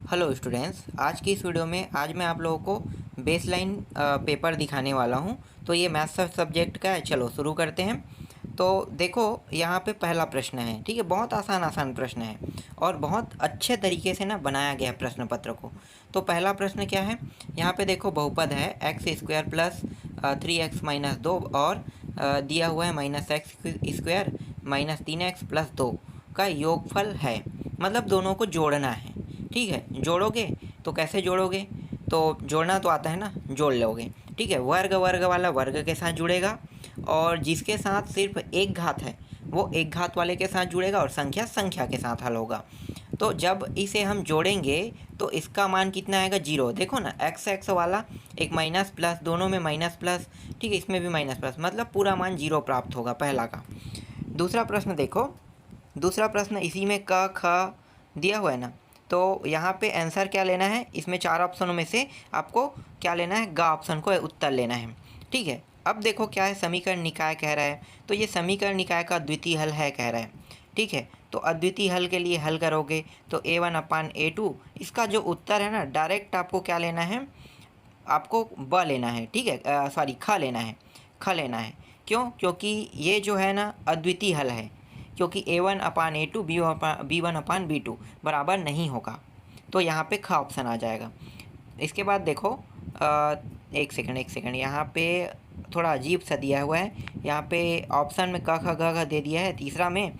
Hello students, आज की इस वीडियो में आज मैं आप लोगों को बेसलाइन पेपर दिखाने वाला हूं। तो ये मैथ्स सब्जेक्ट का है। चलो शुरू करते हैं। तो देखो, यहाँ पे पहला प्रश्न है। ठीक है, बहुत आसान प्रश्न है और बहुत अच्छे तरीके से ना बनाया गया है प्रश्न पत्र को। तो पहला प्रश्न क्या है, यहाँ पे देखो बहुपद है x square plus 3x minus 2 और दिया हुआ है minus x square minus 3x plus 2 का योगफल है। मतलब दोनों को जोड़ना है। ठीक है, जोड़ोगे तो कैसे जोड़ोगे? तो जोड़ना तो आता है ना, जोड़ लोगे। ठीक है, वर्ग वर्ग वाला वर्ग के साथ जुड़ेगा और जिसके साथ सिर्फ एक घात है वो एक घात वाले के साथ जुड़ेगा और संख्या संख्या के साथ हल होगा। तो जब इसे हम जोड़ेंगे तो इसका मान कितना आएगा? 0। देखो ना, एक्स एक्स वाला एक माइनस प्लस, दोनों में माइनस प्लस। ठीक है, इसमें भी माइनस प्लस, मतलब पूरा मान 0 प्राप्त होगा पहला का। दूसरा प्रश्न देखो, दूसरा प्रश्न इसी में क ख दिया हुआ है ना। तो यहाँ पे आंसर क्या लेना है? इसमें 4 ऑप्शनों में से आपको क्या लेना है? ग ऑप्शन को उत्तर लेना है। ठीक है, अब देखो क्या है, समीकरण निकाय कह रहा है। तो ये समीकरण निकाय का द्वितीय हल है कह रहा है। ठीक है, तो अद्वितीय हल के लिए हल करोगे तो a1/a2, इसका जो उत्तर है ना, डायरेक्ट आपको क्या लेना है? आपको ब लेना है। ठीक है, सॉरी ख लेना है, ख लेना है। क्यों? क्योंकि ये जो है ना अद्वितीय हल है, क्योंकि a1/a2 b1/b2 बराबर नहीं होगा। तो यहाँ पे ख ऑप्शन आ जाएगा। इसके बाद देखो, एक सेकंड, यहाँ पे थोड़ा अजीब सा दिया हुआ है। यहाँ पे ऑप्शन में क ख ग घ दे दिया है तीसरा में।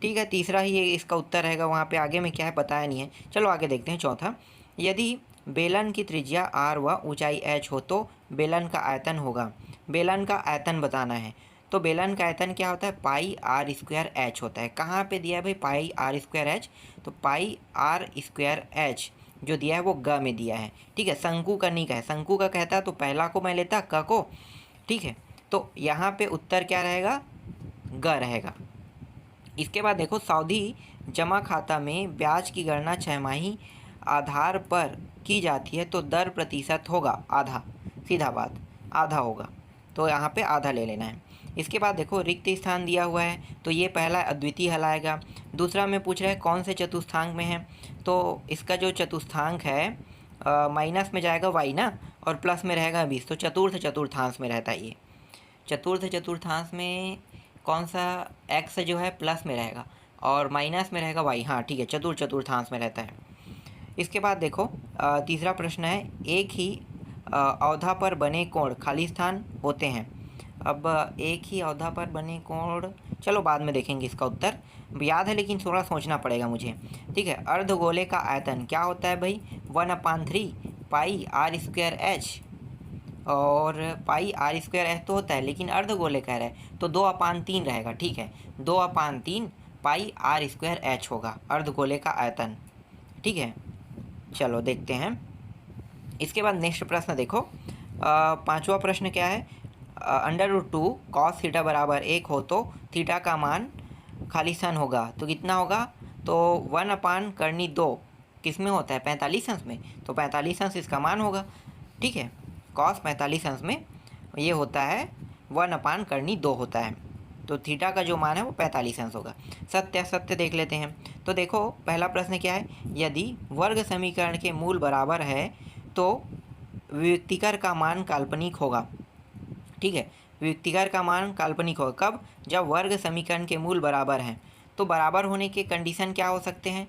ठीक है, तीसरा ही इसका उत्तर रहेगा। वहाँ पे आगे में क्या है बताया नहीं है। चलो आगे देखते हैं। चौथा, यदि बेलन की त्रिज्या r व ऊंचाई h हो तो बेलन का आयतन होगा। बेलन का आयतन बताना है। तो बेलन का आयतन क्या होता है? पाई आर स्क्वायर एच होता है। कहाँ पे दिया है भाई पाई आर स्क्वायर एच? तो पाई आर स्क्वायर एच जो दिया है वो ग में दिया है। ठीक है, शंकु का नहीं कहे, शंकु का कहता तो पहला को मैं लेता, क को। ठीक है, तो यहाँ पे उत्तर क्या रहेगा? ग रहेगा। इसके बाद देखो, सावधि जमा खाता में ब्याज की गणना छमाही आधार पर की जाती है तो दर प्रतिशत होगा आधा। सीधा बात, आधा होगा। तो यहाँ पे आधा ले लेना है। इसके बाद देखो, रिक्त स्थान दिया हुआ है तो ये पहला अद्वितीय हल आएगा। दूसरा में पूछ रहा है कौन से चतुर्थांक में है। तो इसका जो चतुर्थांक है माइनस में जाएगा y ना, और प्लस में रहेगा 20। तो चतुर्थांश में रहता है ये। चतुर्थांश में कौन सा? x जो है प्लस में रहेगा और माइनस में रहेगा y। हाँ ठीक है, चतुर्थांश में रहता है। इसके बाद देखो, तीसरा प्रश्न है, एक ही अवधा पर बने कोण खाली स्थान होते हैं। अब एक ही अवधा पर बने कोण, चलो बाद में देखेंगे इसका उत्तर। याद है लेकिन थोड़ा सोचना पड़ेगा मुझे। ठीक है, अर्धगोले का आयतन क्या होता है भाई? 1/3 पाई आर स्क्वायर एच। और पाई आर स्क्वायर एच तो होता है, लेकिन अर्धगोले कह रहा है तो 2/3 रहेगा। ठीक है, 2/3 पाई आर स्क्वायर एच होगा अर्धगोले का आयतन। ठीक है, चलो देखते हैं। इसके बाद नेक्स्ट प्रश्न देखो, पांचवा प्रश्न क्या है? √2 cos थीटा बराबर 1 हो तो थीटा का मान खाली स्थान होगा तो कितना होगा? तो 1/2 किस में होता है? 45 अंश में। तो 45 अंश इसका मान होगा। ठीक है, cos 45 अंश में ये होता है 1/2 होता है। तो थीटा का जो मान है वो 45 अंश होगा। सत्य असत्य देख लेते हैं। तो देखो, पहला प्रश्न क्या है? यदि वर्ग समीकरण के मूल बराबर है तो वियुक्तिकर का मान काल्पनिक होगा। ठीक है, वियुक्तिकर का मान काल्पनिक होगा कब? जब वर्ग समीकरण के मूल बराबर हैं। तो बराबर होने के कंडीशन क्या हो सकते हैं?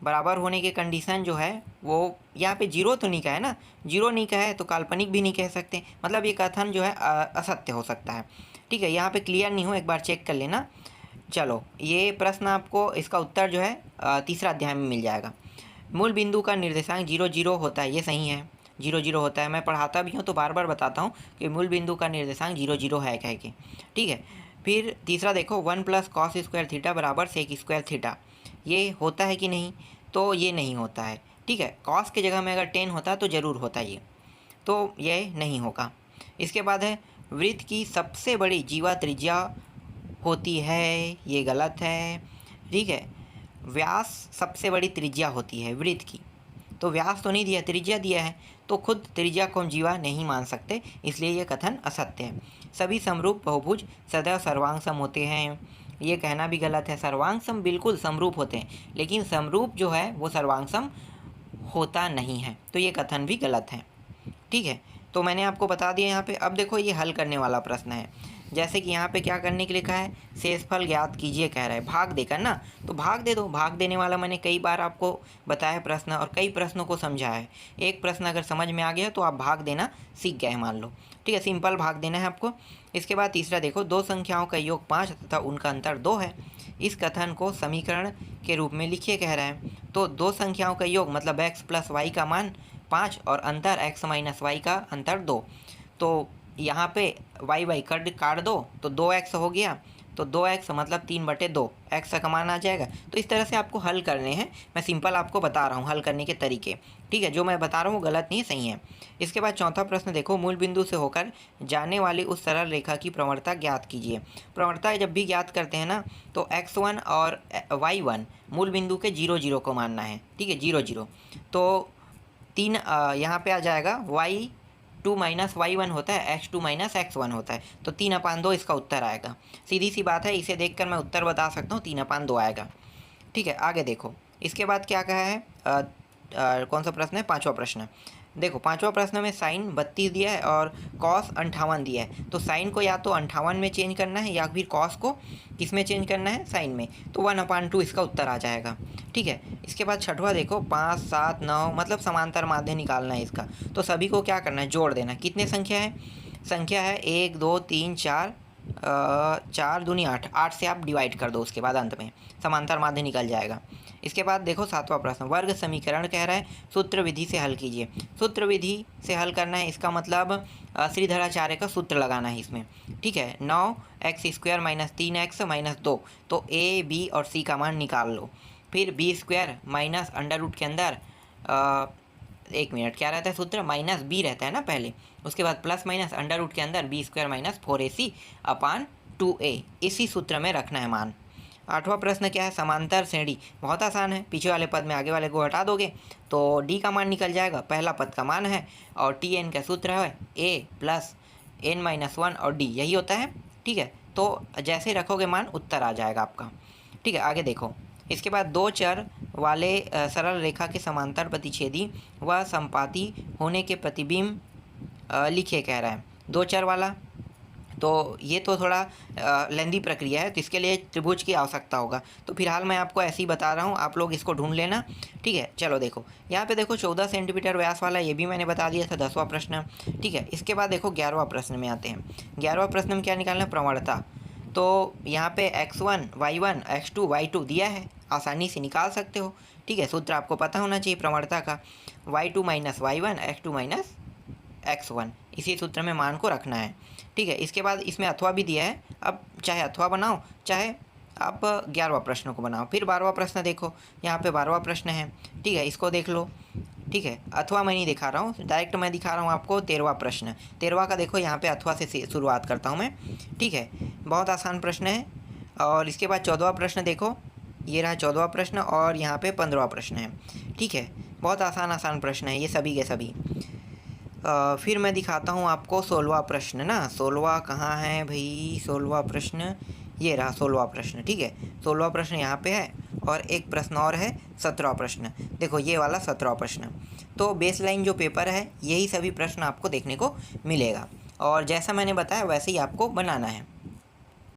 बराबर होने के कंडीशन जो है वो यहाँ पे 0 तो नहीं कहा है ना, 0 नहीं कहा है तो काल्पनिक भी नहीं कह सकते। मतलब ये कथन जो है असत्य हो सकता है। ठीक है, यहाँ पे क्लियर नहीं हो, एक बार चेक कर लेना। चलो, ये प्रश्न आपको इसका उत्तर जो है तीसरा अध्याय में मिल जाएगा। मूल बिंदु का निर्देशांक 0 0 होता है, ये सही है, 0 0 होता है। मैं पढ़ाता भी हूँ तो बार बार बताता हूँ कि मूल बिंदु का निर्देशांक 0 0 है कह के। ठीक है, फिर तीसरा देखो, 1 + cos स्क्वायर थीटा बराबर sec स्क्वायर थीटा, ये होता है कि नहीं? तो ये नहीं होता है। ठीक है, cos के जगह में अगर 10 होता तो ज़रूर होता ये, तो ये नहीं होगा। इसके बाद है, वृत्त की सबसे बड़ी जीवा त्रिज्या होती है, ये गलत है। ठीक है, व्यास सबसे बड़ी त्रिज्या होती है वृत्त की। तो व्यास तो नहीं दिया, त्रिज्या दिया है, तो खुद त्रिज्या को हम जीवा नहीं मान सकते, इसलिए ये कथन असत्य है। सभी समरूप बहुभुज सदैव सर्वांग सम होते हैं, ये कहना भी गलत है। सर्वांग सम बिल्कुल समरूप होते हैं, लेकिन समरूप जो है वो सर्वांग सम होता नहीं है। तो ये कथन भी गलत है। ठीक है, तो मैंने आपको बता दिया यहाँ पे। अब देखो ये हल करने वाला प्रश्न है। जैसे कि यहाँ पे क्या करने के लिए कहा है, शेषफल ज्ञात कीजिए कह रहा है, भाग देकर ना, तो भाग दे दो। भाग देने वाला मैंने कई बार आपको बताया प्रश्न और कई प्रश्नों को समझाया है। एक प्रश्न अगर समझ में आ गया तो आप भाग देना सीख गए मान लो। ठीक है, सिंपल भाग देना है आपको। इसके बाद तीसरा देखो, दो संख्याओं का योग 5 तथा उनका अंतर 2 है। इस कथन को समीकरण के रूप में लिखिए कह रहा है। तो दो संख्याओं का योग मतलब x प्लस वाई का मान 5 और अंतर x माइनस वाई का अंतर 2। तो यहाँ पे y काट दो तो 2x हो गया। तो 2x मतलब 3/2 x का मान आ जाएगा। तो इस तरह से आपको हल करने हैं। मैं सिंपल आपको बता रहा हूँ हल करने के तरीके। ठीक है, जो मैं बता रहा हूँ गलत नहीं, सही है। इसके बाद चौथा प्रश्न देखो, मूल बिंदु से होकर जाने वाली उस सरल रेखा की प्रवणता ज्ञात कीजिए। प्रवणता जब भी ज्ञात करते हैं ना तो x1 और y1 मूल बिंदु के 0 0 को मानना है। ठीक है, 0 0। तो 3 यहाँ पे आ जाएगा y2 माइनस y1 होता है, x2 माइनस x1 होता है। तो 3/2 इसका उत्तर आएगा। सीधी सी बात है, इसे देखकर मैं उत्तर बता सकता हूँ, 3/2 आएगा। ठीक है, आगे देखो। इसके बाद क्या कहा है, कौन सा प्रश्न है, पाँचवा प्रश्न। देखो पाँचवा प्रश्न में साइन 32 दिया है और कॉस 58 दिया है। तो साइन को या तो 58 में चेंज करना है या फिर कॉस को किस में चेंज करना है, साइन में। तो 1/2 इसका उत्तर आ जाएगा। ठीक है, इसके बाद छठवा देखो, 5 7 9 मतलब समांतर माध्य निकालना है इसका। तो सभी को क्या करना है, जोड़ देना। कितने संख्या है, संख्या है 1 2 3 4, 4 दूनी 8, 8 से आप डिवाइड कर दो, उसके बाद अंत में समांतर माध्य निकल जाएगा। इसके बाद देखो सातवां प्रश्न, वर्ग समीकरण कह रहा है, सूत्र विधि से हल कीजिए। सूत्र विधि से हल करना है, इसका मतलब श्रीधराचार्य का सूत्र लगाना है इसमें। ठीक है, 9x² माइनस 3x माइनस 2। तो a b और c का मान निकाल लो। फिर b² माइनस अंडर रूट के अंदर 1 मिनट क्या रहता है सूत्र, माइनस b रहता है ना पहले, उसके बाद प्लस माइनस अंडर रूट के अंदर b² माइनस 4ac अपान 2a, इसी सूत्र में रखना है मान। आठवां प्रश्न क्या है, समांतर श्रेणी। बहुत आसान है, पीछे वाले पद में आगे वाले को हटा दोगे तो d का मान निकल जाएगा, पहला पद का मान है और tn का सूत्र है a प्लस n-1 और d, यही होता है। ठीक है, तो जैसे रखोगे मान उत्तर आ जाएगा आपका। ठीक है, आगे देखो। इसके बाद दो चर वाले सरल रेखा के समांतर प्रतिच्छेदी व संपाती होने के प्रतिबिंब लिखिए कह रहा है। दो चर वाला, तो ये तो थोड़ा लेंदी प्रक्रिया है, तो इसके लिए त्रिभुज की आवश्यकता होगा। तो फिलहाल मैं आपको ऐसे ही बता रहा हूँ, आप लोग इसको ढूंढ लेना। ठीक है, चलो देखो यहाँ पे देखो 14 सेंटीमीटर व्यास वाला, ये भी मैंने बता दिया था, 10वां प्रश्न। ठीक है, इसके बाद देखो 11वां प्रश्न में आते हैं। 11वां प्रश्न में क्या निकालना है, प्रवणता। तो यहाँ पे x1 y1 x2 y2 दिया है, आसानी से निकाल सकते हो। ठीक है, सूत्र आपको पता होना चाहिए प्रवणता का, y2 minus y1 x2 minus x1, इसी सूत्र में मान को रखना है। ठीक है, इसके बाद इसमें अथवा भी दिया है, अब चाहे अथवा बनाओ चाहे आप 11वां प्रश्न को बनाओ। फिर 12वां प्रश्न देखो, यहाँ पे 12वां प्रश्न है। ठीक है, इसको देख लो। ठीक है, अथवा मैं नहीं दिखा रहा हूँ, डायरेक्ट मैं दिखा रहा हूँ आपको 13वां प्रश्न। 13वां का देखो, यहाँ पे अथवा से शुरुआत करता हूँ मैं। ठीक है, बहुत आसान प्रश्न है। और इसके बाद 14वां प्रश्न देखो, ये रहा 14वां प्रश्न और यहाँ पे 15वां प्रश्न है। ठीक है, बहुत आसान प्रश्न है ये सभी के सभी। फिर मैं दिखाता हूँ आपको 16वां प्रश्न ना, 16वां कहाँ है भाई, 16वां प्रश्न ये रहा 16वां प्रश्न। ठीक है, 16वां प्रश्न यहाँ पे है और एक प्रश्न और है 17वां प्रश्न। देखो ये वाला 17वां प्रश्न। तो बेसलाइन जो पेपर है यही सभी प्रश्न आपको देखने को मिलेगा और जैसा मैंने बताया वैसे ही आपको बनाना है।